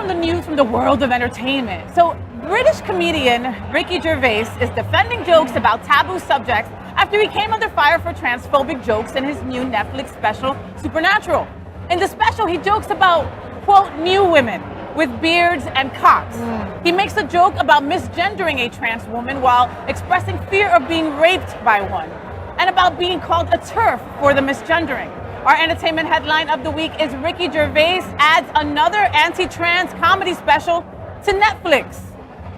the news from the world of entertainment. So, British comedian Ricky Gervais is defending jokes about taboo subjects after he came under fire for transphobic jokes in his new Netflix special, SuperNature. In the special, he jokes about, quote, new women with beards and cocks. He makes a joke about misgendering a trans woman while expressing fear of being raped by one, and about being called a TERF for the misgendering. Our entertainment headline of the week is Ricky Gervais adds another anti-trans comedy special to Netflix.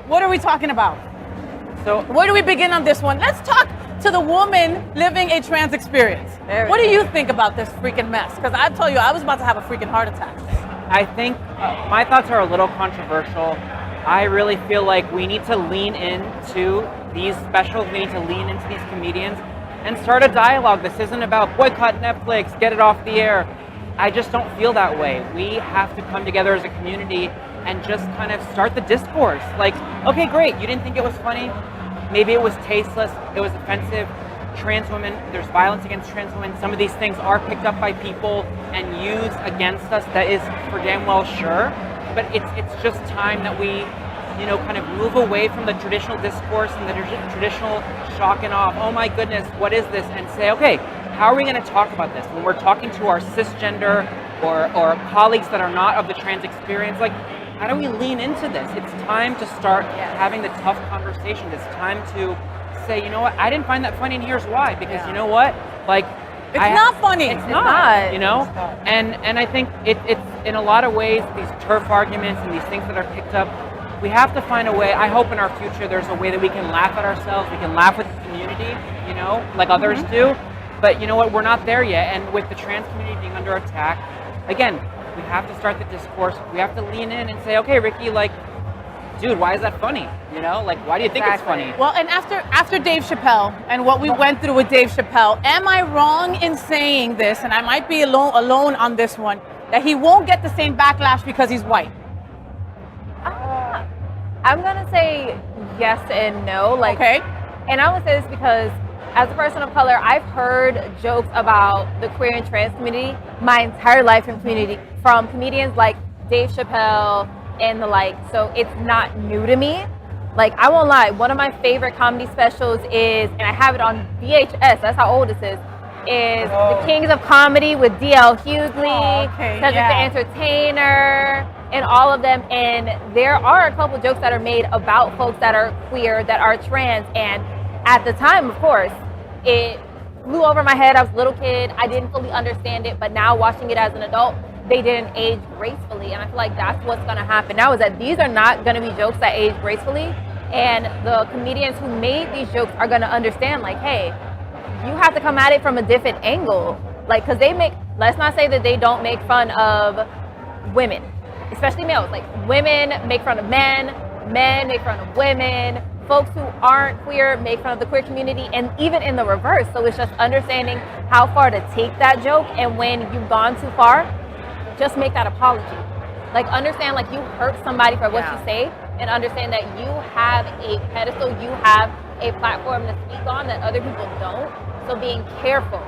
What are we talking about? So, where do we begin on this one? Let's talk to the woman living a trans experience. What do you think about this freaking mess? Because I tell you, I was about to have a freaking heart attack. I think my thoughts are a little controversial. I really feel like we need to lean into these specials. We need to lean into these comedians and start a dialogue. This isn't about boycott Netflix, get it off the air. I just don't feel that way. We have to come together as a community and just kind of start the discourse. Like, okay, great, you didn't think it was funny? Maybe it was tasteless, it was offensive. Trans women, there's violence against trans women. Some of these things are picked up by people and used against us. That is for damn well sure. But it's just time that we, kind of move away from the traditional discourse and the traditional shock and awe. Oh my goodness, what is this? And say, okay, how are we going to talk about this? When we're talking to our cisgender or colleagues that are not of the trans experience, like, how do we lean into this? It's time to start having the tough conversations. It's time to say, you know what, I didn't find that funny, and here's why. Because you know what, like, it's not funny. It's not. And I think it's in a lot of ways these TERF arguments and these things that are picked up. We have to find a way. I hope in our future there's a way that we can laugh at ourselves. We can laugh with the community, like others do. But you know what, we're not there yet. And with the trans community being under attack, again, we have to start the discourse. We have to lean in and say, okay, Ricky, like, dude, why is that funny? Like, why do you think it's funny? Well, and after Dave Chappelle and what we went through with Dave Chappelle, am I wrong in saying this, and I might be alone on this one, that he won't get the same backlash because he's white? I'm gonna say yes and no. Like, okay. And I would say this because as a person of color, I've heard jokes about the queer and trans community my entire life from comedians like Dave Chappelle and the like. So it's not new to me. Like, I won't lie, one of my favorite comedy specials is, and I have it on VHS, that's how old this is The Kings of Comedy with D.L. Hughley, Cedric the Entertainer, and all of them. And there are a couple jokes that are made about folks that are queer, that are trans. And at the time, of course, it flew over my head. I was a little kid. I didn't fully understand it. But now watching it as an adult, they didn't age gracefully. And I feel like that's what's going to happen now, is that these are not going to be jokes that age gracefully. And the comedians who made these jokes are going to understand, like, hey, you have to come at it from a different angle. Like, because they make, let's not say that they don't make fun of women, especially males. Like, women make fun of men, men make fun of women, folks who aren't queer make fun of the queer community, and even in the reverse. So it's just understanding how far to take that joke, and when you've gone too far, just make that apology. Like, understand, like, you hurt somebody for what you say, and understand that you have a pedestal, you have a platform to speak on that other people don't. So being careful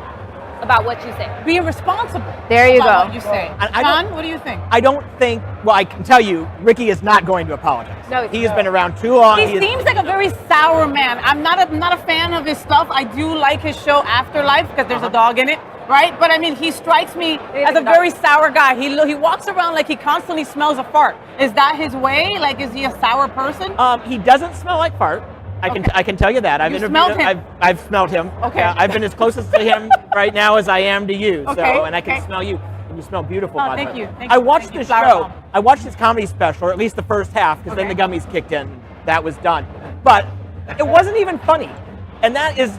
about what you say. Being responsible. There you go. What you say. John, what do you think? I don't think, well, I can tell you, Ricky is not going to apologize. No, he has been around too long. He seems like a very sour man. I'm not a fan of his stuff. I do like his show Afterlife because there's a dog in it, right? But I mean, he strikes me as a very sour guy. He walks around like he constantly smells a fart. Is that his way? Like, is he a sour person? He doesn't smell like fart. I can tell you that. I've smelled him. I've smelled him. Okay. Yeah, I've been as closest to him right now as I am to you. Okay. So, and I can smell you. And you smell beautiful. Oh, by the thank way. you. Thank I you. watched Thank you. this Flower show. bomb. I watched his comedy special, or at least the first half, because then the gummies kicked in. That was done. But it wasn't even funny. And that is,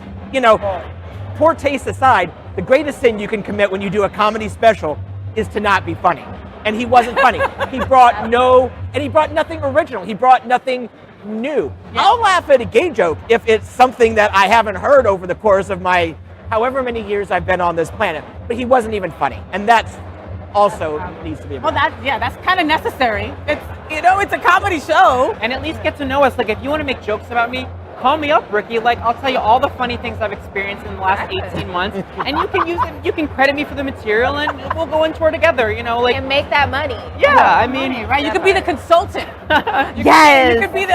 poor taste aside, the greatest sin you can commit when you do a comedy special is to not be funny. And he wasn't funny. He brought nothing original. He brought nothing new. Yeah. I'll laugh at a gay joke if it's something that I haven't heard over the course of my however many years I've been on this planet. But he wasn't even funny. And that's also needs to be well, that's kind of necessary. It's a comedy show. And at least get to know us. Like, if you want to make jokes about me, call me up, Ricky. Like, I'll tell you all the funny things I've experienced in the last 18 months, and you can use it. You can credit me for the material, and we'll go and tour together. You know, like, And make that money. yeah. I mean, Right? You could be the consultant. Yes. You could be the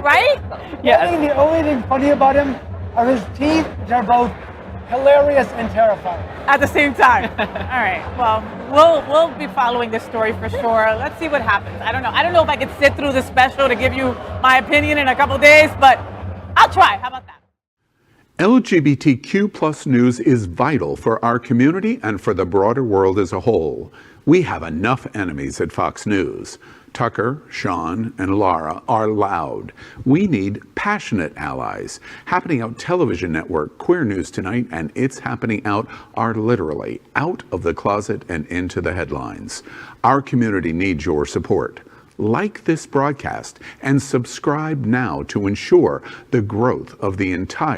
right? yeah. The only thing funny about him are his teeth, which are both hilarious and terrifying. At the same time. All right. Well, we'll be following this story for sure. Let's see what happens. I don't know. I don't know if I could sit through the special to give you my opinion in a couple days, but I'll try. How about that? LGBTQ plus news is vital for our community and for the broader world as a whole. We have enough enemies at Fox News. Tucker, Sean, and Laura are loud. We need passionate allies. Happening Out Television Network, Queer News Tonight, and It's Happening Out are literally out of the closet and into the headlines. Our community needs your support. Like this broadcast and subscribe now to ensure the growth of the entire